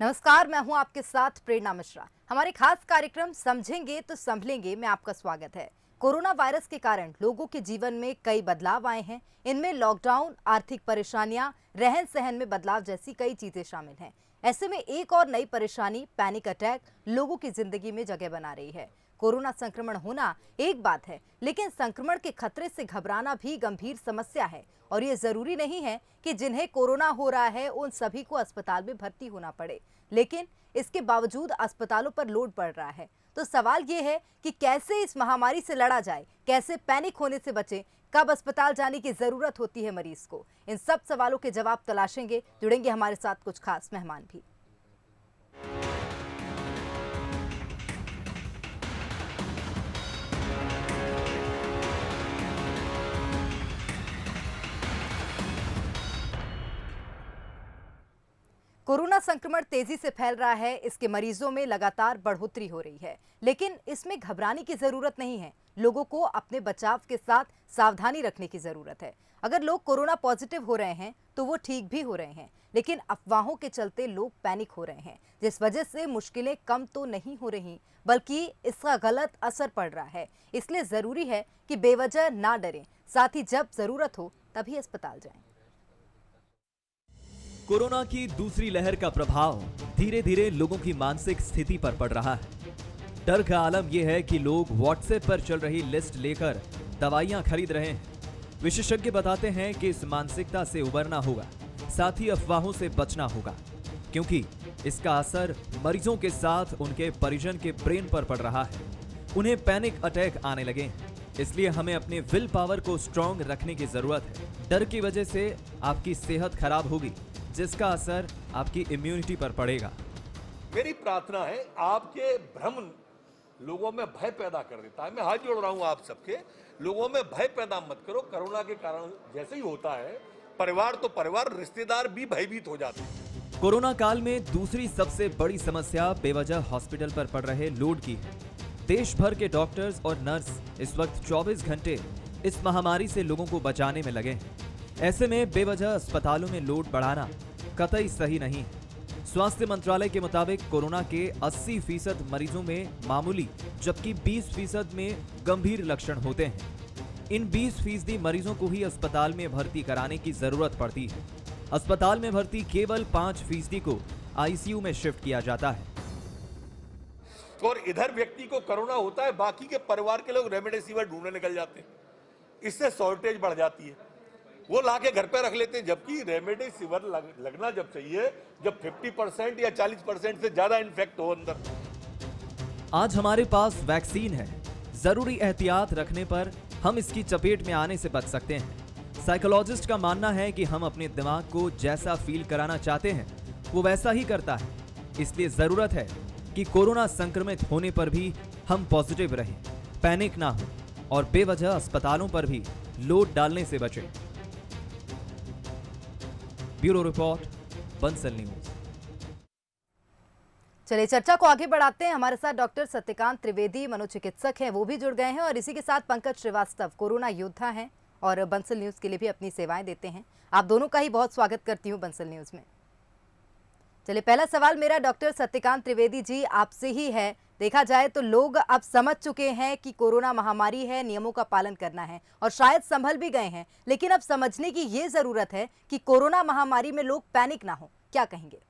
नमस्कार, मैं हूं आपके साथ प्रेरणा मिश्रा। हमारे खास कार्यक्रम समझेंगे तो संभलेंगे में आपका स्वागत है। कोरोना वायरस के कारण लोगों के जीवन में कई बदलाव आए हैं। इनमें लॉकडाउन, आर्थिक परेशानियां, रहन सहन में बदलाव जैसी कई चीजें शामिल हैं। ऐसे में एक और नई परेशानी, पैनिक अटैक, लोगों की जिंदगी में जगह बना रही है। कोरोना संक्रमण होना एक बात है, लेकिन संक्रमण के खतरे से घबराना भी गंभीर समस्या है। और ये जरूरी नहीं है कि जिन्हें कोरोना हो रहा है उन सभी को अस्पताल में भर्ती होना पड़े, लेकिन इसके बावजूद अस्पतालों पर लोड बढ़ रहा है। तो सवाल ये है कि कैसे इस महामारी से लड़ा जाए, कैसे पैनिक होने से बचें, कब अस्पताल जाने की जरूरत होती है मरीज को। इन सब सवालों के जवाब तलाशेंगे। जुड़ेंगे हमारे साथ कुछ खास मेहमान भी। कोरोना संक्रमण तेजी से फैल रहा है, इसके मरीजों में लगातार बढ़ोतरी हो रही है, लेकिन इसमें घबराने की जरूरत नहीं है। लोगों को अपने बचाव के साथ सावधानी रखने की जरूरत है। अगर लोग कोरोना पॉजिटिव हो रहे हैं तो वो ठीक भी हो रहे हैं, लेकिन अफवाहों के चलते लोग पैनिक हो रहे हैं, जिस वजह से मुश्किलें कम तो नहीं हो रही, बल्कि इसका गलत असर पड़ रहा है। इसलिए जरूरी है कि बेवजह ना डरें, साथ ही जब जरूरत हो तभी अस्पताल जाएं। कोरोना की दूसरी लहर का प्रभाव धीरे धीरे लोगों की मानसिक स्थिति पर पड़ रहा है। डर का आलम यह है कि लोग व्हाट्सएप पर चल रही लिस्ट लेकर दवाइयां खरीद रहे हैं। विशेषज्ञ बताते हैं कि इस मानसिकता से उबरना होगा, साथ ही अफवाहों से बचना होगा, क्योंकि इसका असर मरीजों के साथ उनके परिजन के ब्रेन पर पड़ रहा है। उन्हें पैनिक अटैक आने लगे हैं। इसलिए हमें अपने विल पावर को स्ट्रांग रखने की जरूरत है। डर की वजह से आपकी सेहत खराब होगी, जिसका असर आपकी इम्यूनिटी पर पड़ेगा। मेरी प्रार्थना है, आपके भ्रम लोगों में भय पैदा कर देता है। मैं हाथ जोड़ रहा हूं आप सबके, लोगों में भय पैदा मत करो। कोरोना के कारण जैसे ही होता है, परिवार तो परिवार, रिश्तेदार भी भयभीत हो जाते हैं। कोरोना काल में दूसरी सबसे बड़ी समस्या बेवजह हॉस्पिटल पर पड़ रहे लोड की है। देश भर के डॉक्टर्स और नर्स इस वक्त 24 घंटे इस महामारी से लोगों को बचाने में लगे हैं। ऐसे में बेवजह अस्पतालों में लोड बढ़ाना कतई सही नहीं है। स्वास्थ्य मंत्रालय के मुताबिक कोरोना के 80% मरीजों में मामूली, जबकि 20% में गंभीर लक्षण होते हैं। इन 20% मरीजों को ही अस्पताल में भर्ती कराने की जरूरत पड़ती है। अस्पताल में भर्ती केवल 5% को आईसीयू में शिफ्ट किया जाता है। और इधर व्यक्ति को कोरोना होता है, बाकी के परिवार के लोग रेमडेसिविर ढूंढने निकल जाते हैं। इससे शॉर्टेज बढ़ जाती है, वो लाके घर पे रख लेते हैं। जबकि रेमडेसिविर लगना जब चाहिए जब 50% या 40% से ज्यादा इन्फेक्ट हो अंदर। आज हमारे पास वैक्सीन है। जरूरी एहतियात रखने पर हम इसकी चपेट में आने से बच सकते हैं। साइकोलॉजिस्ट का मानना है कि हम अपने दिमाग को जैसा फील कराना चाहते हैं वो वैसा ही करता है। इसलिए जरूरत है कि कोरोना संक्रमित होने पर भी हम पॉजिटिव रहें, पैनिक ना हो और बेवजह अस्पतालों पर भी लोड डालने से बचें। Bureau report, Bansal news. चलिए चर्चा को आगे बढ़ाते हैं। हमारे साथ डॉक्टर सत्यकांत त्रिवेदी मनोचिकित्सक हैं, वो भी जुड़ गए हैं, और इसी के साथ पंकज श्रीवास्तव कोरोना योद्धा हैं और बंसल न्यूज के लिए भी अपनी सेवाएं देते हैं। आप दोनों का ही बहुत स्वागत करती हूँ बंसल न्यूज में। चलिए, पहला सवाल मेरा डॉक्टर सत्यकांत त्रिवेदी जी आपसे ही है। देखा जाए तो लोग अब समझ चुके हैं कि कोरोना महामारी है, नियमों का पालन करना है, और शायद संभल भी गए हैं, लेकिन अब समझने की ये जरूरत है कि कोरोना महामारी में लोग पैनिक ना हो। क्या कहेंगे?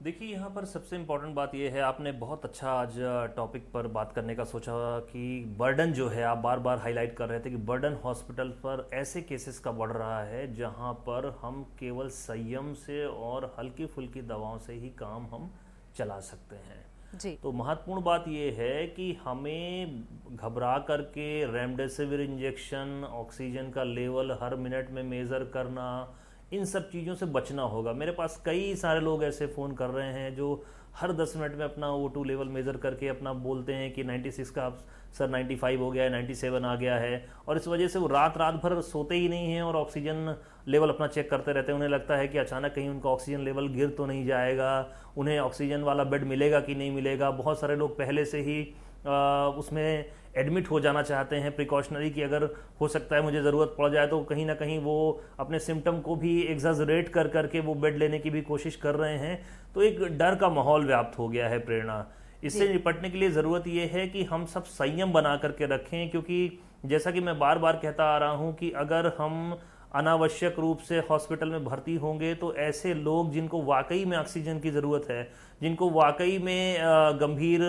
देखिए, यहाँ पर सबसे इम्पोर्टेंट बात यह है, आपने बहुत अच्छा आज टॉपिक पर बात करने का सोचा कि बर्डन जो है, आप बार बार हाईलाइट कर रहे थे कि बर्डन हॉस्पिटल पर ऐसे केसेस का बढ़ रहा है जहाँ पर हम केवल संयम से और हल्की फुल्की दवाओं से ही काम हम चला सकते हैं जी। तो महत्वपूर्ण बात यह है कि हमें घबरा करके रेमडेसिविर इंजेक्शन, ऑक्सीजन का लेवल हर मिनट में मेज़र करना, इन सब चीज़ों से बचना होगा। मेरे पास कई सारे लोग ऐसे फ़ोन कर रहे हैं जो हर 10 मिनट में अपना O2 लेवल मेज़र करके अपना बोलते हैं कि 96 का सर 95 हो गया है, 97 आ गया है, और इस वजह से वो रात भर सोते ही नहीं हैं और ऑक्सीजन लेवल अपना चेक करते रहते हैं। उन्हें लगता है कि अचानक कहीं उनका ऑक्सीजन लेवल गिर तो नहीं जाएगा, उन्हें ऑक्सीजन वाला बेड मिलेगा कि नहीं मिलेगा। बहुत सारे लोग पहले से ही उसमें एडमिट हो जाना चाहते हैं प्रिकॉशनरी की, अगर हो सकता है मुझे ज़रूरत पड़ जाए, तो कहीं ना कहीं वो अपने सिम्टम को भी एग्जाजरेट कर करके वो बेड लेने की भी कोशिश कर रहे हैं। तो एक डर का माहौल व्याप्त हो गया है प्रेरणा। इससे निपटने के लिए ज़रूरत ये है कि हम सब संयम बना करके रखें, क्योंकि जैसा कि मैं बार बार कहता आ रहा हूँ कि अगर हम अनावश्यक रूप से हॉस्पिटल में भर्ती होंगे तो ऐसे लोग जिनको वाकई में ऑक्सीजन की ज़रूरत है, जिनको वाकई में गंभीर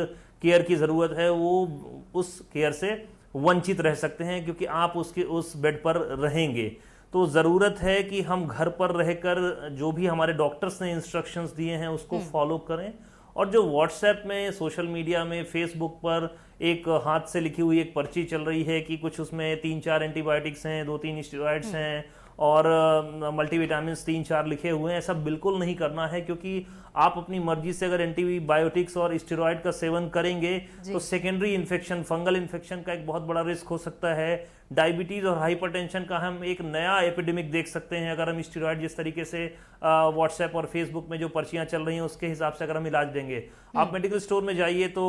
केयर की ज़रूरत है, वो उस केयर से वंचित रह सकते हैं, क्योंकि आप उस बेड पर रहेंगे। तो ज़रूरत है कि हम घर पर रहकर जो भी हमारे डॉक्टर्स ने इंस्ट्रक्शंस दिए हैं उसको फॉलो करें। और जो व्हाट्सएप में, सोशल मीडिया में, फेसबुक पर एक हाथ से लिखी हुई एक पर्ची चल रही है कि कुछ उसमें 3-4 एंटीबायोटिक्स हैं, 2-3 स्टेरॉइड्स हैं और मल्टीविटामिन 3-4 लिखे हुए हैं, ऐसा बिल्कुल नहीं करना है। क्योंकि आप अपनी मर्जी से अगर एंटीबायोटिक्स और स्टेरॉइड का सेवन करेंगे तो सेकेंडरी इन्फेक्शन, फंगल इन्फेक्शन का एक बहुत बड़ा रिस्क हो सकता है। डायबिटीज और हाइपरटेंशन का हम एक नया एपिडेमिक देख सकते हैं अगर हम स्टेरॉइड जिस तरीके से व्हाट्सएप और फेसबुक में जो पर्चियां चल रही हैं उसके हिसाब से अगर हम इलाज देंगे। आप मेडिकल स्टोर में जाइए तो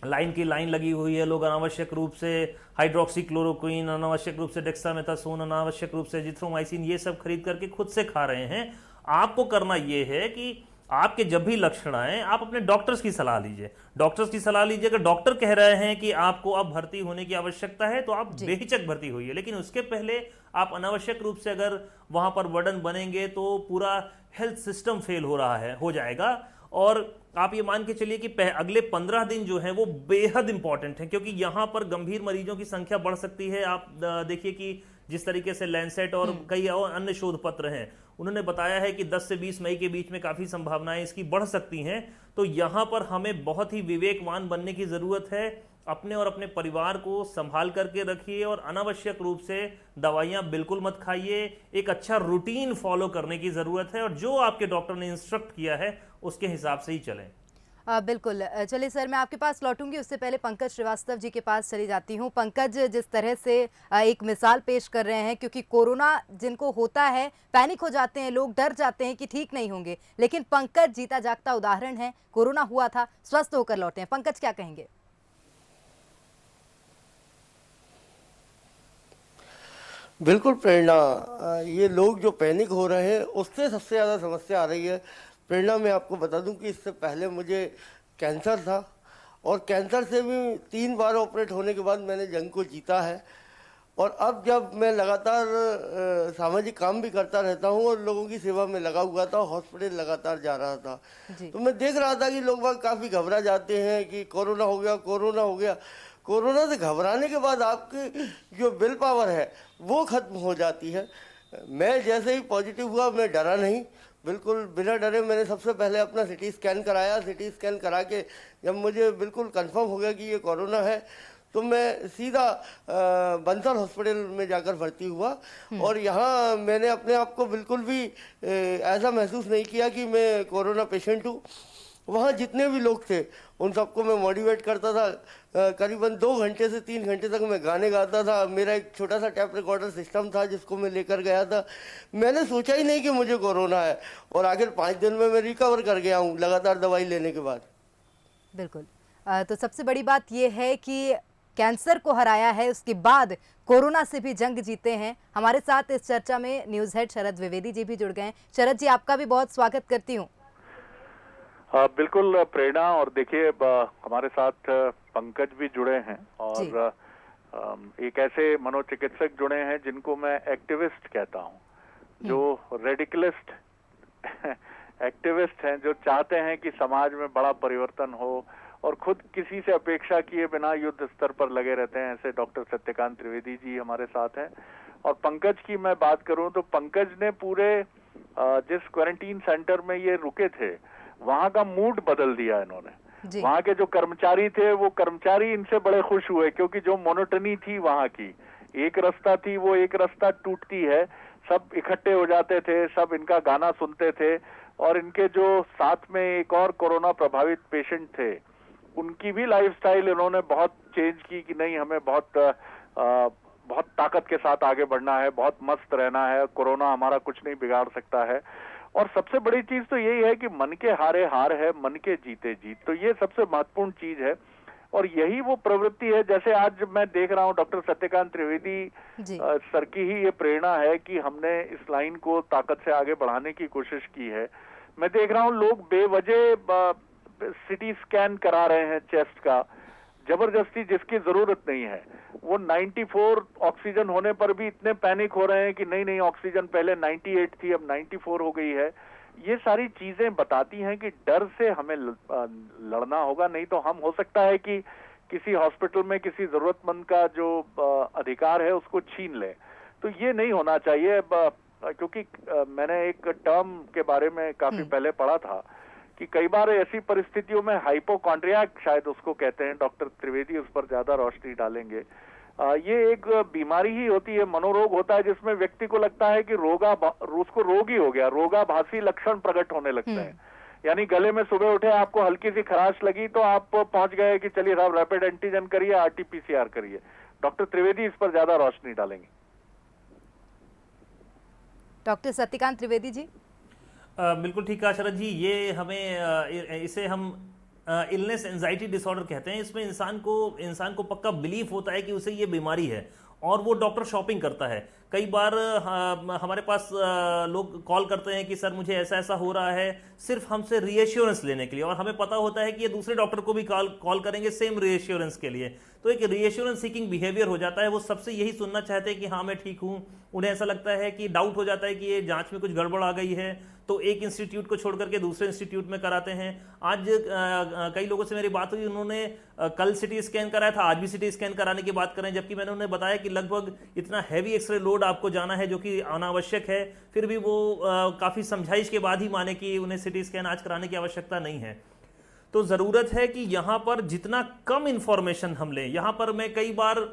लाइन की लाइन लगी हुई है, लोग अनावश्यक रूप से हाइड्रोक्सीक्लोरोक्विन, अनावश्यक रूप से डेक्सामेथासोन, अनावश्यक रूप से एजिथ्रोमाइसिन, ये सब खरीद करके खुद से खा रहे हैं। आपको करना ये है कि आपके जब भी लक्षण आए आप अपने डॉक्टर्स की सलाह लीजिए। डॉक्टर्स की सलाह लीजिए। अगर डॉक्टर कह रहे हैं कि आपको अब भर्ती होने की आवश्यकता है तो आप बेहिचक भर्ती होइए, लेकिन उसके पहले आप अनावश्यक रूप से अगर वहां पर बर्डन बनेंगे तो पूरा हेल्थ सिस्टम फेल हो जाएगा। और आप ये मान के चलिए कि अगले 15 दिन जो है वो बेहद इंपॉर्टेंट है, क्योंकि यहां पर गंभीर मरीजों की संख्या बढ़ सकती है। आप देखिए कि जिस तरीके से लैंसेट और कई और अन्य शोध पत्र हैं, उन्होंने बताया है कि 10 से 20 मई के बीच में काफी संभावनाएं इसकी बढ़ सकती हैं। तो यहां पर हमें बहुत ही विवेकवान बनने की जरूरत है। अपने और अपने परिवार को संभाल करके रखिए और अनावश्यक रूप से दवाइयां बिल्कुल मत खाइए। एक अच्छा रूटीन फॉलो करने की जरूरत है और जो आपके डॉक्टर ने इंस्ट्रक्ट किया है उसके हिसाब से ही चलें। बिल्कुल। चलिए सर, मैं आपके पास लौटूंगी, उससे पहले पंकज श्रीवास्तव जी के पास चली जाती हूं। पंकज, जिस तरह से एक मिसाल पेश कर रहे हैं, क्योंकि कोरोना जिनको होता है पैनिक हो जाते हैं, लोग डर जाते हैं कि ठीक नहीं होंगे, लेकिन पंकज जीता जागता उदाहरण है। कोरोना हुआ था, स्वस्थ होकर लौटे हैं। पंकज, क्या कहेंगे? बिल्कुल प्रेरणा, ये लोग जो पैनिक हो रहे हैं उससे सबसे ज़्यादा समस्या आ रही है। प्रेरणा, मैं आपको बता दूं कि इससे पहले मुझे कैंसर था और कैंसर से भी 3 बार ऑपरेट होने के बाद मैंने जंग को जीता है। और अब जब मैं लगातार सामाजिक काम भी करता रहता हूँ और लोगों की सेवा में लगा हुआ था, हॉस्पिटल लगातार जा रहा था, तो मैं देख रहा था कि लोग बाग काफ़ी घबरा जाते हैं कि कोरोना हो गया, कोरोना हो गया। कोरोना से घबराने के बाद आपकी जो विल पावर है वो खत्म हो जाती है। मैं जैसे ही पॉजिटिव हुआ मैं डरा नहीं, बिल्कुल बिना डरे मैंने सबसे पहले अपना सिटी स्कैन कराया। सिटी स्कैन करा के जब मुझे बिल्कुल कंफर्म हो गया कि ये कोरोना है तो मैं सीधा बंसल हॉस्पिटल में जाकर भर्ती हुआ। और यहाँ मैंने अपने आप को बिल्कुल भी ऐसा महसूस नहीं किया कि मैं कोरोना पेशेंट हूँ। वहाँ जितने भी लोग थे उन सबको मैं मोटिवेट करता था। करीबन 2 घंटे से 3 घंटे तक मैं गाने गाता था। मेरा एक छोटा सा टैप रिकॉर्डर सिस्टम था जिसको मैं लेकर गया था। मैंने सोचा ही नहीं कि मुझे कोरोना है और आखिर 5 दिन में मैं रिकवर कर गया हूँ लगातार दवाई लेने के बाद। बिल्कुल। तो सबसे बड़ी बात यह है कि कैंसर को हराया है, उसके बाद कोरोना से भी जंग जीते हैं। हमारे साथ इस चर्चा में न्यूज़ हेड शरद द्विवेदी जी भी जुड़ गए हैं। शरद जी, आपका भी बहुत स्वागत करती हूँ। बिल्कुल प्रेरणा, और देखिए हमारे साथ पंकज भी जुड़े हैं और एक ऐसे मनोचिकित्सक जुड़े हैं जिनको मैं एक्टिविस्ट कहता हूं, जो रेडिकलिस्ट एक्टिविस्ट हैं, जो चाहते हैं कि समाज में बड़ा परिवर्तन हो और खुद किसी से अपेक्षा किए बिना युद्ध स्तर पर लगे रहते हैं। ऐसे डॉक्टर सत्यकांत त्रिवेदी जी हमारे साथ हैं। और पंकज की मैं बात करूं तो पंकज ने पूरे जिस क्वारंटीन सेंटर में ये रुके थे वहां का मूड बदल दिया इन्होंने। वहां के जो कर्मचारी थे वो कर्मचारी इनसे बड़े खुश हुए, क्योंकि जो मोनोटनी थी वहां की, एक रास्ता थी वो एक रास्ता टूटती है, सब इकट्ठे हो जाते थे, सब इनका गाना सुनते थे। और इनके जो साथ में एक और कोरोना प्रभावित पेशेंट थे उनकी भी लाइफस्टाइल इन्होंने बहुत चेंज की कि नहीं, हमें बहुत ताकत के साथ आगे बढ़ना है, बहुत मस्त रहना है, कोरोना हमारा कुछ नहीं बिगाड़ सकता है। और सबसे बड़ी चीज तो यही है कि मन के हारे हार है, मन के जीते जीत। तो ये सबसे महत्वपूर्ण चीज है। और यही वो प्रवृत्ति है, जैसे आज मैं देख रहा हूँ डॉक्टर सत्यकांत त्रिवेदी जी। सर की ही ये प्रेरणा है कि हमने इस लाइन को ताकत से आगे बढ़ाने की कोशिश की है। मैं देख रहा हूँ लोग बेवजह सिटी स्कैन करा रहे हैं चेस्ट का, जबरदस्ती, जिसकी जरूरत नहीं है। वो 94 ऑक्सीजन होने पर भी इतने पैनिक हो रहे हैं कि नहीं नहीं ऑक्सीजन पहले 98 थी अब 94 हो गई है। ये सारी चीजें बताती हैं कि डर से हमें लड़ना होगा, नहीं तो हम हो सकता है कि किसी हॉस्पिटल में किसी जरूरतमंद का जो अधिकार है उसको छीन लें। तो ये नहीं होना चाहिए, क्योंकि मैंने एक टर्म के बारे में काफी पहले पढ़ा था कि कई बार ऐसी परिस्थितियों में हाइपोकॉन्ड्रियाक शायद उसको कहते हैं, डॉक्टर त्रिवेदी उस पर ज्यादा रोशनी डालेंगे। ये एक बीमारी ही होती है, मनोरोग होता है, जिसमें व्यक्ति को लगता है कि उसको रोग ही हो गया, रोगाभासी लक्षण प्रकट होने लगते हैं। यानी गले में सुबह उठे आपको हल्की सी खराश लगी तो आप पहुंच गए कि चलिए साहब रैपिड एंटीजन करिए, RT-PCR करिए। डॉक्टर त्रिवेदी इस पर ज्यादा रोशनी डालेंगे। डॉक्टर सत्यकांत त्रिवेदी जी। बिल्कुल ठीक कहा शरद जी। ये हमें इसे हम इलनेस एंजाइटी डिसऑर्डर कहते हैं। इसमें इंसान को पक्का बिलीफ होता है कि उसे ये बीमारी है और वो डॉक्टर शॉपिंग करता है। कई बार हमारे पास लोग कॉल करते हैं कि सर मुझे ऐसा ऐसा हो रहा है, सिर्फ हमसे रीएश्योरेंस लेने के लिए, और हमें पता होता है कि ये दूसरे डॉक्टर को भी कॉल करेंगे सेम रीएश्योरेंस के लिए। तो एक रीएश्योरेंस सीकिंग बिहेवियर हो जाता है। वो सबसे यही सुनना चाहते हैं कि हाँ मैं ठीक हूँ। उन्हें ऐसा लगता है कि डाउट हो जाता है कि ये जांच में कुछ गड़बड़ आ गई है, तो एक इंस्टीट्यूट को छोड़ करके दूसरे इंस्टीट्यूट में कराते हैं। आज कई लोगों से मेरी बात हुई, उन्होंने कल सिटी स्कैन कराया था, आज भी सिटी स्कैन कराने की बात करें, जबकि मैंने उन्हें बताया कि लगभग इतना हैवी एक्सरे लोड आपको जाना है जो कि अनावश्यक है। फिर भी वो काफ़ी समझाइश के बाद ही माने कि उन्हें सिटी स्कैन आज कराने की आवश्यकता नहीं है। तो ज़रूरत है कि यहाँ पर जितना कम इंफॉर्मेशन हम लें। यहाँ पर मैं कई बार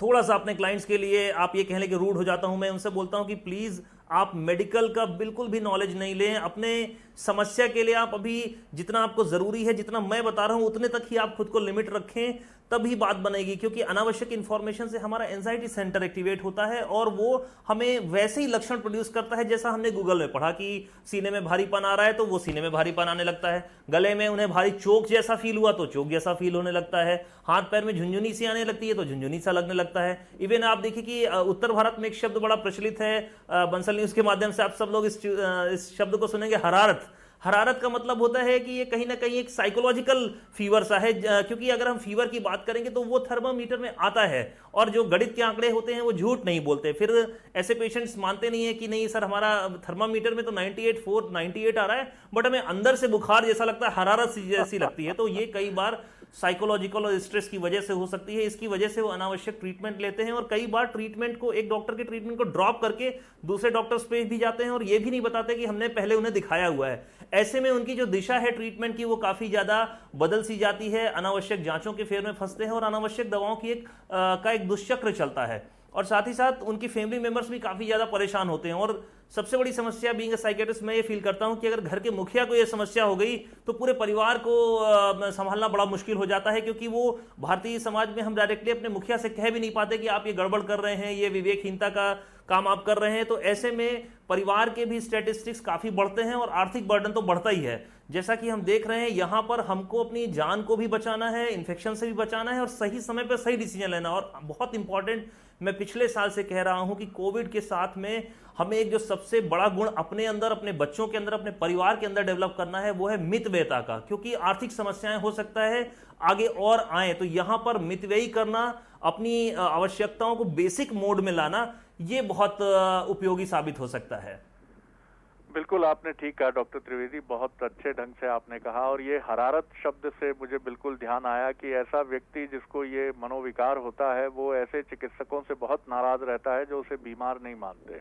थोड़ा सा अपने क्लाइंट्स के लिए, आप ये कह लें कि रूड हो जाता हूं, मैं उनसे बोलता हूं कि प्लीज़ आप मेडिकल का बिल्कुल भी नॉलेज नहीं लें। अपने समस्या के लिए आप अभी जितना आपको ज़रूरी है, जितना मैं बता रहा हूं उतने तक ही आप खुद को लिमिट रखें, तभी बात बनेगी। क्योंकि अनावश्यक इंफॉर्मेशन से हमारा एंजाइटी सेंटर एक्टिवेट होता है और वो हमें वैसे ही लक्षण प्रोड्यूस करता है जैसा हमने गूगल में पढ़ा कि सीने में भारीपन आ रहा है तो वो सीने में भारीपन आने लगता है, गले में उन्हें भारी चोक जैसा फील हुआ तो चोक जैसा फील होने लगता है, हाथ पैर में झुंझुनी सी आने लगती है तो झुंझुनी सा लगने लगता है। इवन आप देखिए कि उत्तर भारत में एक शब्द बड़ा प्रचलित है, बंसल न्यूज के माध्यम से आप सब लोग इस शब्द को सुनेंगे, हरारत। हरारत का मतलब होता है कि ये कहीं ना कहीं एक साइकोलॉजिकल फीवर सा है, क्योंकि अगर हम फीवर की बात करेंगे तो वो थर्मामीटर में आता है और जो गणित के आंकड़े होते हैं वो झूठ नहीं बोलते। फिर ऐसे पेशेंट्स मानते नहीं है कि नहीं सर हमारा थर्मामीटर में तो 98 आ रहा है, बट हमें अंदर से बुखार जैसा लगता है, हरारत जैसी लगती है। तो ये कई बार साइकोलॉजिकल और स्ट्रेस की वजह से हो सकती है। इसकी वजह से वो अनावश्यक ट्रीटमेंट लेते हैं और कई बार ट्रीटमेंट को, एक डॉक्टर के ट्रीटमेंट को ड्रॉप करके दूसरे डॉक्टर्स पे भी जाते हैं और ये भी नहीं बताते कि हमने पहले उन्हें दिखाया हुआ है। ऐसे में उनकी जो दिशा है ट्रीटमेंट की वो काफी ज्यादा बदल सी जाती है, अनावश्यक जांचों के फेर में फंसते हैं और अनावश्यक दवाओं की एक दुष्चक्र चलता है। और साथ ही साथ उनकी फैमिली मेंबर्स भी काफी ज्यादा परेशान होते हैं। और सबसे बड़ी समस्या बीइंग अ साइकियाट्रिस्ट मैं ये फील करता हूं कि अगर घर के मुखिया को ये समस्या हो गई तो पूरे परिवार को संभालना बड़ा मुश्किल हो जाता है, क्योंकि वो भारतीय समाज में हम डायरेक्टली अपने मुखिया से कह भी नहीं पाते कि आप ये गड़बड़ कर रहे हैं, ये विवेकहीनता का काम आप कर रहे हैं। तो ऐसे में परिवार के भी स्टैटिस्टिक्स काफी बढ़ते हैं और आर्थिक बर्डन तो बढ़ता ही है। जैसा कि हम देख रहे हैं यहाँ पर हमको अपनी जान को भी बचाना है, इन्फेक्शन से भी बचाना है और सही समय पर सही डिसीजन लेना। और बहुत इंपॉर्टेंट, मैं पिछले साल से कह रहा हूं कि कोविड के साथ में हमें एक जो सबसे बड़ा गुण अपने अंदर, अपने बच्चों के अंदर, अपने परिवार के अंदर डेवलप करना है वो है मितव्ययता का। क्योंकि आर्थिक समस्याएं हो सकता है आगे और आए, तो यहां पर मितव्ययी करना, अपनी आवश्यकताओं को बेसिक मोड में लाना, ये बहुत उपयोगी साबित हो सकता है। बिल्कुल आपने ठीक कहा डॉक्टर त्रिवेदी, बहुत अच्छे ढंग से आपने कहा। और ये हरारत शब्द से मुझे बिल्कुल ध्यान आया कि ऐसा व्यक्ति जिसको ये मनोविकार होता है वो ऐसे चिकित्सकों से बहुत नाराज रहता है जो उसे बीमार नहीं मानते,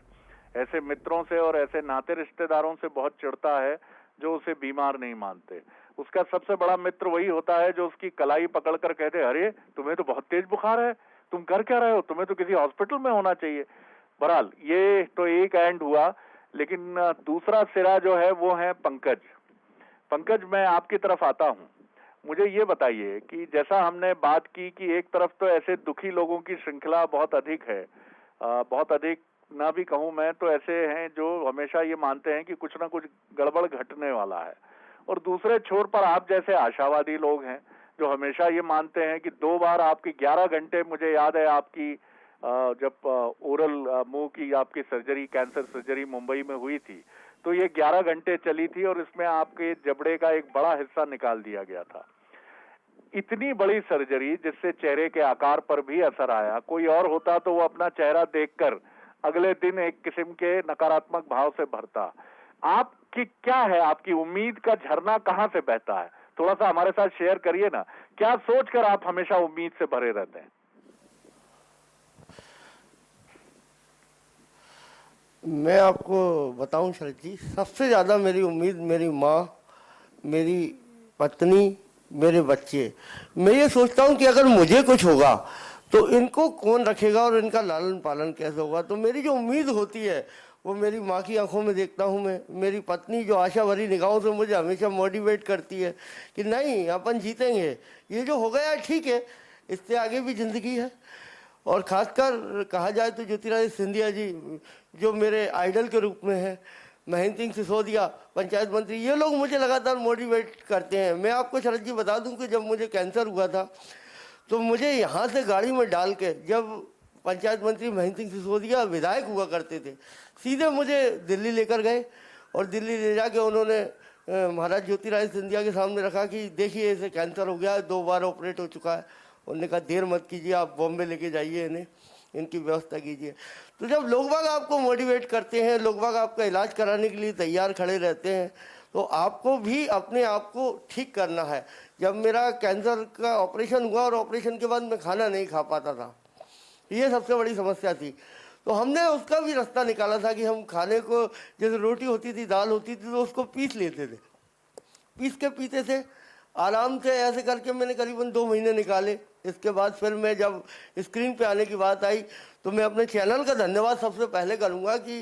ऐसे मित्रों से और ऐसे नाते रिश्तेदारों से बहुत चिढ़ता है जो उसे बीमार नहीं मानते। उसका सबसे बड़ा मित्र वही होता है जो उसकी कलाई पकड़कर कहते अरे तुम्हें तो बहुत तेज बुखार है, तुम कर क्या रहे हो, तुम्हें तो किसी हॉस्पिटल में होना चाहिए। बहरहाल ये तो एक एंड हुआ, लेकिन दूसरा सिरा जो है वो है पंकज। पंकज, मैं आपकी तरफ आता हूं। मुझे ये बताइए कि जैसा हमने बात की कि एक तरफ तो ऐसे दुखी लोगों की श्रृंखला बहुत अधिक है, बहुत अधिक ना भी कहूं मैं तो ऐसे हैं जो हमेशा ये मानते हैं कि कुछ ना कुछ गड़बड़ घटने वाला है, और दूसरे छोर पर आप जैसे आशावादी लोग हैं जो हमेशा ये मानते हैं कि 2 बार आपकी 11 घंटे, मुझे याद है आपकी जब ओरल मुंह की आपकी सर्जरी, कैंसर सर्जरी मुंबई में हुई थी, तो ये 11 घंटे चली थी और इसमें आपके जबड़े का एक बड़ा हिस्सा निकाल दिया गया था। इतनी बड़ी सर्जरी जिससे चेहरे के आकार पर भी असर आया, कोई और होता तो वो अपना चेहरा देखकर अगले दिन एक किस्म के नकारात्मक भाव से भरता। आपकी क्या है, आपकी उम्मीद का झरना कहां से बहता है? थोड़ा सा हमारे साथ शेयर करिए ना, क्या सोचकर आप हमेशा उम्मीद से भरे रहते हैं? मैं आपको बताऊं शरद जी, सबसे ज़्यादा मेरी उम्मीद मेरी माँ, मेरी पत्नी, मेरे बच्चे। मैं ये सोचता हूँ कि अगर मुझे कुछ होगा तो इनको कौन रखेगा और इनका लालन पालन कैसे होगा। तो मेरी जो उम्मीद होती है वो मेरी माँ की आंखों में देखता हूँ मैं। मेरी पत्नी जो आशा भरी निगाहों से मुझे हमेशा मोटिवेट करती है कि नहीं, अपन जीतेंगे, ये जो हो गया ठीक है, इससे आगे भी ज़िंदगी है। और ख़ासकर कहा जाए तो ज्योतिरादित्य सिंधिया जी जो मेरे आइडल के रूप में हैं, महेंद्र सिंह सिसोदिया पंचायत मंत्री, ये लोग मुझे लगातार मोटिवेट करते हैं। मैं आपको शरद जी बता दूं कि जब मुझे कैंसर हुआ था तो मुझे यहाँ से गाड़ी में डाल के, जब पंचायत मंत्री महेंद्र सिंह सिसोदिया विधायक हुआ करते थे, सीधे मुझे दिल्ली लेकर गए और दिल्ली ले जाके उन्होंने महाराज ज्योतिरादित्य सिंधिया के सामने रखा कि देखिए इसे कैंसर हो गया है, 2 बार ऑपरेट हो चुका है। उन्होंने कहा देर मत कीजिए, आप बॉम्बे लेके जाइए, इन्हें इनकी व्यवस्था कीजिए। तो जब लोग बाग आपको मोटिवेट करते हैं, लोग बाग आपका इलाज कराने के लिए तैयार खड़े रहते हैं, तो आपको भी अपने आप को ठीक करना है। जब मेरा कैंसर का ऑपरेशन हुआ और ऑपरेशन के बाद मैं खाना नहीं खा पाता था, ये सबसे बड़ी समस्या थी। तो हमने उसका भी रास्ता निकाला था कि हम खाने को, जैसे रोटी होती थी, दाल होती थी, तो उसको पीस लेते थे, पीस के पीते थे आराम से। ऐसे करके मैंने करीबन 2 महीने निकाले। इसके बाद फिर मैं जब स्क्रीन पे आने की बात आई तो मैं अपने चैनल का धन्यवाद सबसे पहले करूंगा कि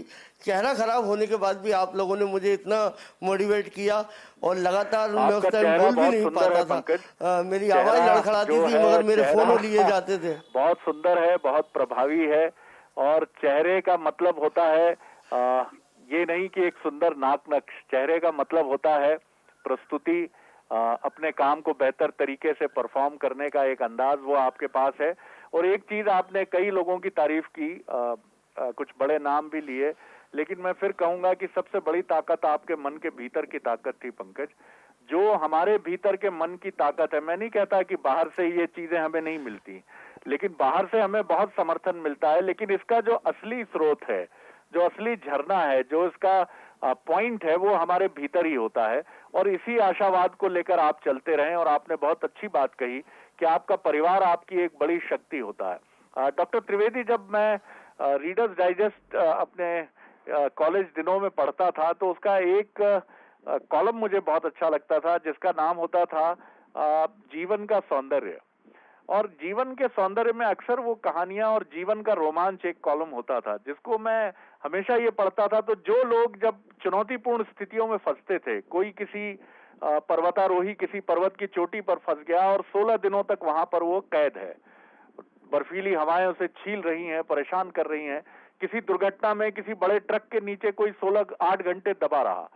चेहरा खराब होने के बाद भी आप लोगों ने मुझे इतना मोटिवेट किया और लगातार मैं उस टाइम बोल भी नहीं पाता था, मेरी आवाज़ लड़खड़ाती थी, मगर मेरे फोन लिए जाते थे। बहुत सुंदर है, बहुत प्रभावी है। और चेहरे का मतलब होता है ये नहीं कि एक सुंदर नाक नक्श, चेहरे का मतलब होता है प्रस्तुति, अपने काम को बेहतर तरीके से परफॉर्म करने का एक अंदाज, वो आपके पास है। और एक चीज, आपने कई लोगों की तारीफ की, कुछ बड़े नाम भी लिए, लेकिन मैं फिर कहूंगा कि सबसे बड़ी ताकत आपके मन के भीतर की ताकत थी पंकज। जो हमारे भीतर के मन की ताकत है, मैं नहीं कहता कि बाहर से ये चीजें हमें नहीं मिलती, लेकिन बाहर से हमें बहुत समर्थन मिलता है, लेकिन इसका जो असली स्रोत है, जो असली झरना है, जो इसका पॉइंट है, वो हमारे भीतर ही होता है। और इसी आशावाद को लेकर आप चलते रहें। और आपने बहुत अच्छी बात कही कि आपका परिवार आपकी एक बड़ी शक्ति होता है। डॉक्टर त्रिवेदी, जब मैं रीडर्स डाइजेस्ट अपने कॉलेज दिनों में पढ़ता था तो उसका एक कॉलम मुझे बहुत अच्छा लगता था जिसका नाम होता था जीवन का सौंदर्य। और जीवन के सौंदर्य में अक्सर वो कहानियां और जीवन का रोमांच एक कॉलम होता था, जिसको मैं हमेशा ये पढ़ता था। तो जो लोग जब चुनौतीपूर्ण स्थितियों में फंसते थे, कोई किसी पर्वतारोही किसी पर्वत की चोटी पर फंस गया और 16 दिनों तक वहां पर वो कैद है, बर्फीली हवाएं उसे छील रही हैं, परेशान कर रही हैं, किसी दुर्घटना में किसी बड़े ट्रक के नीचे कोई 16-8 घंटे दबा रहा,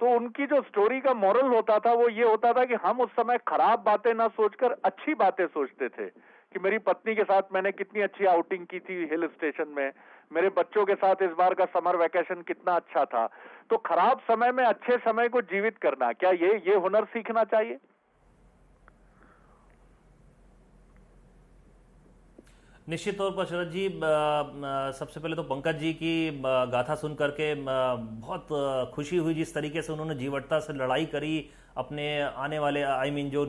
तो उनकी जो स्टोरी का मॉरल होता था वो ये होता था कि हम उस समय खराब बातें ना सोचकर अच्छी बातें सोचते थे कि मेरी पत्नी के साथ मैंने कितनी अच्छी आउटिंग की थी हिल स्टेशन में, मेरे बच्चों के साथ इस बार का समर वैकेशन कितना अच्छा था। तो खराब समय में अच्छे समय को जीवित करना, क्या ये हुनर सीखना चाहिए? निश्चित तौर पर शरद जी, सबसे पहले तो पंकज जी की गाथा सुन करके बहुत खुशी हुई, जिस तरीके से उन्होंने जीवटता से लड़ाई करी अपने आने वाले जो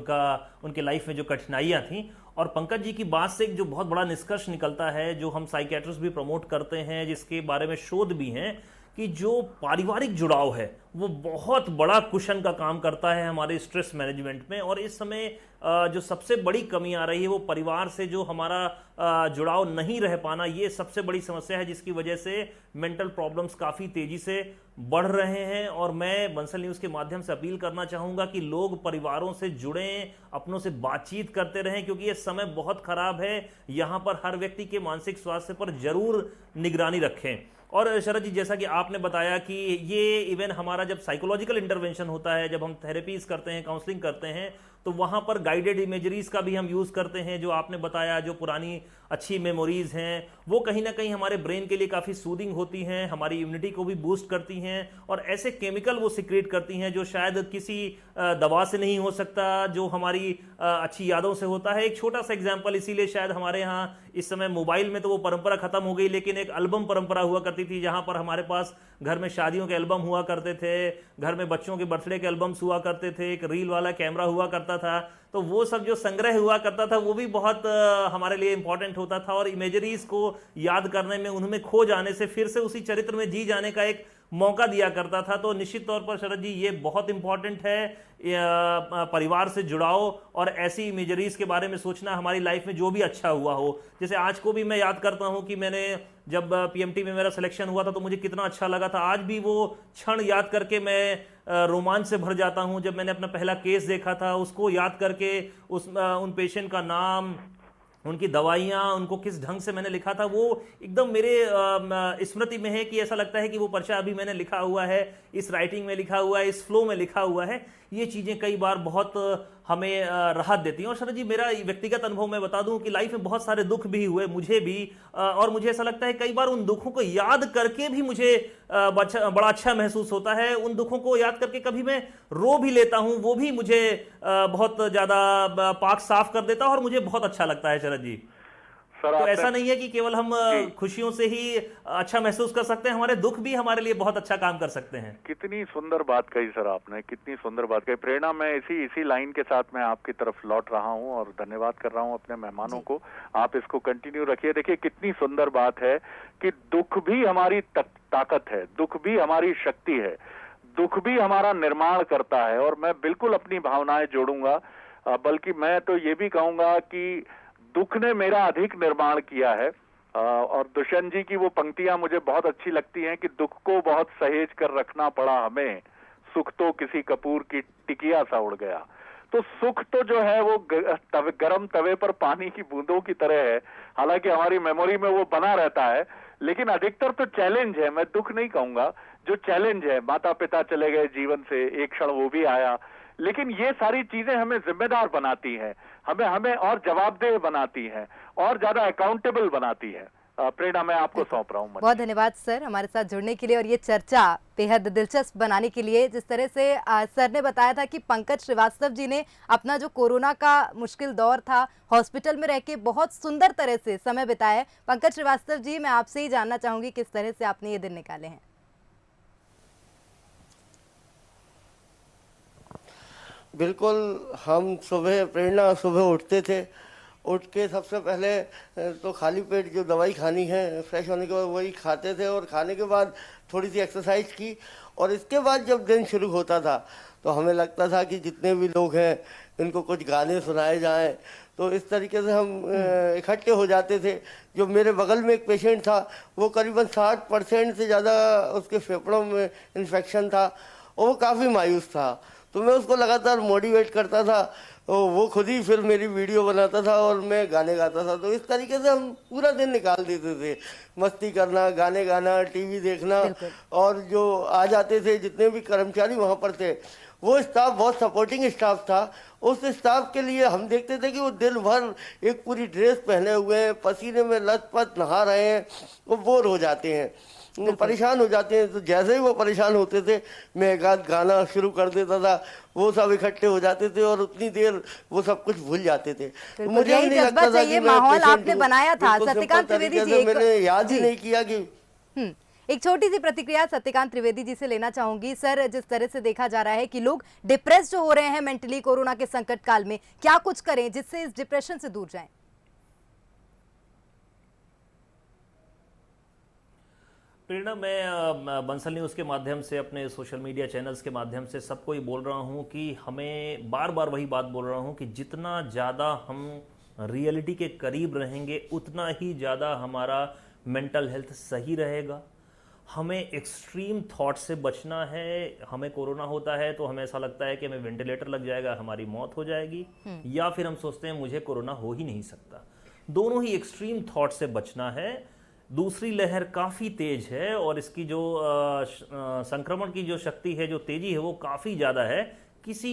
उनके लाइफ में जो कठिनाइयां थी। और पंकज जी की बात से एक जो बहुत बड़ा निष्कर्ष निकलता है, जो हम साइकियाट्रिस्ट भी प्रमोट करते हैं, जिसके बारे में शोध भी हैं, कि जो पारिवारिक जुड़ाव है वो बहुत बड़ा कुशन का काम करता है हमारे स्ट्रेस मैनेजमेंट में। और इस समय जो सबसे बड़ी कमी आ रही है वो परिवार से जो हमारा जुड़ाव नहीं रह पाना, ये सबसे बड़ी समस्या है, जिसकी वजह से मेंटल प्रॉब्लम्स काफ़ी तेज़ी से बढ़ रहे हैं। और मैं बंसल न्यूज़ के माध्यम से अपील करना चाहूँगा कि लोग परिवारों से जुड़ें, अपनों से बातचीत करते रहें, क्योंकि ये समय बहुत ख़राब है। यहाँ पर हर व्यक्ति के मानसिक स्वास्थ्य पर जरूर निगरानी रखें। और शरद जी, जैसा कि आपने बताया कि ये इवन हमारा जब साइकोलॉजिकल इंटरवेंशन होता है, जब हम थेरेपीज करते हैं, काउंसलिंग करते हैं, तो वहाँ पर गाइडेड इमेजरीज का भी हम यूज़ करते हैं। जो आपने बताया, जो पुरानी अच्छी मेमोरीज हैं वो कहीं ना कहीं हमारे ब्रेन के लिए काफ़ी सूदिंग होती हैं, हमारी इम्यूनिटी को भी बूस्ट करती हैं, और ऐसे केमिकल वो सिक्रेट करती हैं जो शायद किसी दवा से नहीं हो सकता, जो हमारी अच्छी यादों से होता है। एक छोटा सा एग्जाम्पल, इसीलिए शायद हमारे यहाँ इस समय मोबाइल में तो वो परंपरा खत्म हो गई, लेकिन एक एल्बम परंपरा हुआ करती थी, जहां पर हमारे पास घर में शादियों के एल्बम हुआ करते थे, घर में बच्चों के बर्थडे के एल्बम्स हुआ करते थे, एक रील वाला कैमरा हुआ करता था। तो वो सब जो संग्रह हुआ करता था वो भी बहुत हमारे लिए इंपॉर्टेंट होता था, और इमेजरीज को याद करने में, उनमें खो जाने से फिर से उसी चरित्र में जी जाने का एक मौका दिया करता था। तो निश्चित तौर पर शरद जी ये बहुत इंपॉर्टेंट है, परिवार से जुड़ाव और ऐसी इमेजरीज के बारे में सोचना हमारी लाइफ में जो भी अच्छा हुआ हो। जैसे आज को भी मैं याद करता हूं कि मैंने जब पीएमटी में मेरा सिलेक्शन हुआ था तो मुझे कितना अच्छा लगा था। आज भी वो क्षण याद करके मैं रोमांच से भर जाता हूं। जब मैंने अपना पहला केस देखा था, उसको याद करके उन पेशेंट का नाम, उनकी दवाइयाँ, उनको किस ढंग से मैंने लिखा था, वो एकदम मेरे स्मृति में है कि ऐसा लगता है कि वो पर्चा अभी मैंने लिखा हुआ है, इस राइटिंग में लिखा हुआ है, इस फ्लो में लिखा हुआ है। ये चीज़ें कई बार बहुत हमें राहत देती हैं। और शरद जी, मेरा व्यक्तिगत अनुभव मैं बता दूं कि लाइफ में बहुत सारे दुख भी हुए मुझे भी, और मुझे ऐसा लगता है कई बार उन दुखों को याद करके भी मुझे बड़ा अच्छा महसूस होता है। उन दुखों को याद करके कभी मैं रो भी लेता हूं, वो भी मुझे बहुत ज़्यादा पाक साफ कर देता है और मुझे बहुत अच्छा लगता है शरद जी। सर, तो ऐसा नहीं है कि केवल हम खुशियों से ही अच्छा महसूस कर सकते हैं, हमारे दुख भी हमारे लिए बहुत अच्छा काम कर सकते हैं। कितनी सुंदर बात कही सर आपने, कितनी सुंदर बात कही। प्रेरणा, मैं इसी लाइन के साथ मैं आपकी तरफ लौट रहा हूं और धन्यवाद कर रहा हूं अपने मेहमानों को। आप इसको कंटिन्यू रखिए। देखिए कितनी सुंदर बात है कि दुख भी हमारी ताकत है, दुख भी हमारी शक्ति है, दुख भी हमारा निर्माण करता है। और मैं बिल्कुल अपनी भावनाएं जोड़ूंगा, बल्कि मैं तो ये भी कहूंगा कि दुख ने मेरा अधिक निर्माण किया है। और दुष्यंत जी की वो पंक्तियां मुझे बहुत अच्छी लगती हैं कि दुख को बहुत सहेज कर रखना पड़ा हमें, सुख तो किसी कपूर की टिकिया सा उड़ गया। तो सुख तो जो है वो गरम तवे पर पानी की बूंदों की तरह है, हालांकि हमारी मेमोरी में वो बना रहता है, लेकिन अधिकतर तो चैलेंज है। मैं दुख नहीं कहूंगा, जो चैलेंज है, माता पिता चले गए जीवन से, एक क्षण वो भी आया, लेकिन ये सारी चीजें हमें जिम्मेदार बनाती हैं, हमें और जवाबदेह बनाती हैं, और ज्यादा अकाउंटेबल बनाती हैं। प्रेरणा, मैं आपको सौंप रहा हूँ। बहुत धन्यवाद सर हमारे साथ जुड़ने के लिए और ये चर्चा बेहद दिलचस्प बनाने के लिए। जिस तरह से सर ने बताया था कि पंकज श्रीवास्तव जी ने अपना जो कोरोना का मुश्किल दौर था, हॉस्पिटल में रह के बहुत सुंदर तरह से समय बिताया। पंकज श्रीवास्तव जी, मैं आपसे ही जानना चाहूंगी किस तरह से आपने ये दिन निकाले हैं। बिल्कुल, हम प्रेरणा सुबह उठते थे, उठ के सबसे पहले तो खाली पेट जो दवाई खानी है, फ्रेश होने के बाद वही खाते थे, और खाने के बाद थोड़ी सी एक्सरसाइज की, और इसके बाद जब दिन शुरू होता था तो हमें लगता था कि जितने भी लोग हैं इनको कुछ गाने सुनाए जाएं। तो इस तरीके से हम इकट्ठे हो जाते थे। जो मेरे बगल में एक पेशेंट था, वो करीबन 60% से ज़्यादा उसके फेफड़ों में इन्फेक्शन था, और वो काफ़ी मायूस था। तो मैं उसको लगातार मोटिवेट करता था, वो खुद ही फिर मेरी वीडियो बनाता था और मैं गाने गाता था। तो इस तरीके से हम पूरा दिन निकाल देते थे, मस्ती करना, गाने गाना, टीवी देखना। और जो आ जाते थे जितने भी कर्मचारी वहाँ पर थे, वो स्टाफ बहुत सपोर्टिंग स्टाफ था। उस स्टाफ के लिए हम देखते थे कि वो दिन भर एक पूरी ड्रेस पहने हुए हैं, पसीने में लथपथ नहा रहे हैं, वो बोर हो जाते हैं, वो परेशान हो जाते हैं। तो जैसे ही वो परेशान होते थे, मैं एक आध गाना शुरू कर देता था, वो सब इकट्ठे हो जाते थे और उतनी देर वो सब कुछ भूल जाते थे। तो मुझे भी नहीं लगता था कि माहौल आपने बनाया था। सत्यकांत त्रिवेदी जी, मैंने याद ही नहीं किया कि एक छोटी सी प्रतिक्रिया सत्यकांत त्रिवेदी जी से लेना चाहूंगी। सर, जिस तरह से देखा जा रहा है कि लोग डिप्रेस्ड हो रहे हैं मेंटली कोरोना के संकट काल में, क्या कुछ करें जिससे इस डिप्रेशन से दूर जाएं? प्रेरणा, मैं बंसल न्यूज़ के माध्यम से, अपने सोशल मीडिया चैनल्स के माध्यम से सबको ही बोल रहा हूं कि हमें बार बार वही बात बोल रहा हूं कि जितना ज़्यादा हम रियलिटी के करीब रहेंगे उतना ही ज़्यादा हमारा मेंटल हेल्थ सही रहेगा। हमें एक्सट्रीम थॉट से बचना है। हमें कोरोना होता है तो हमें ऐसा लगता है कि हमें वेंटिलेटर लग जाएगा, हमारी मौत हो जाएगी, या फिर हम सोचते हैं मुझे कोरोना हो ही नहीं सकता। दोनों ही एक्सट्रीम थॉट से बचना है। दूसरी लहर काफ़ी तेज है और इसकी जो संक्रमण की जो शक्ति है, जो तेजी है, वो काफ़ी ज़्यादा है।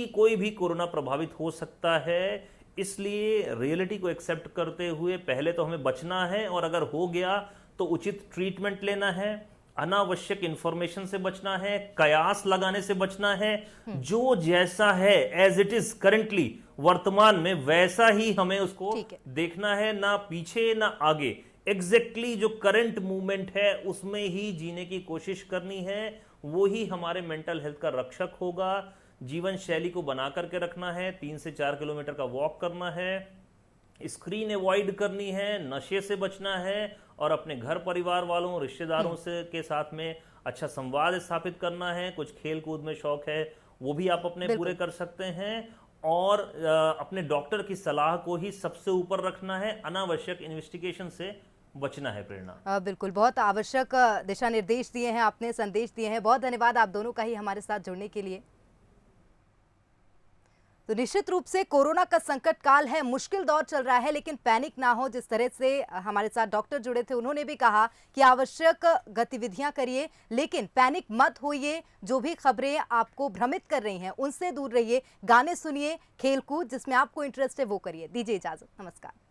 कोई भी कोरोना प्रभावित हो सकता है, इसलिए रियलिटी को एक्सेप्ट करते हुए पहले तो हमें बचना है, और अगर हो गया तो उचित ट्रीटमेंट लेना है, अनावश्यक इंफॉर्मेशन से बचना है, कयास लगाने से बचना है। जो जैसा है एज इट इज करेंटली वर्तमान में वैसा ही हमें उसको देखना है, ना पीछे ना आगे। एग्जैक्टली जो करंट मूवमेंट है उसमें ही जीने की कोशिश करनी है, वो ही हमारे मेंटल हेल्थ का रक्षक होगा। जीवन शैली को बना करके रखना है, 3 से 4 किलोमीटर का वॉक करना है, स्क्रीन अवॉइड करनी है, नशे से बचना है, और अपने घर परिवार वालों रिश्तेदारों से के साथ में अच्छा संवाद स्थापित करना है। कुछ खेल कूद में शौक है वो भी आप अपने पूरे कर सकते हैं, और अपने डॉक्टर की सलाह को ही सबसे ऊपर रखना है। अनावश्यक इन्वेस्टिगेशन से बचना है। प्रेरणा, बिल्कुल, बहुत आवश्यक दिशा निर्देश दिए हैं आपने, संदेश दिए हैं। बहुत धन्यवाद आप दोनों का ही हमारे साथ जुड़ने के लिए। तो निश्चित रूप से कोरोना का संकट काल है, मुश्किल दौर चल रहा है, लेकिन पैनिक ना हो। जिस तरह से हमारे साथ डॉक्टर जुड़े थे, उन्होंने भी कहा कि आवश्यक गतिविधियां करिए, लेकिन पैनिक मत होइए। जो भी खबरें आपको भ्रमित कर रही हैं उनसे दूर रहिए, गाने सुनिए, खेलकूद जिसमें आपको इंटरेस्ट है वो करिए। दीजिए इजाजत, नमस्कार।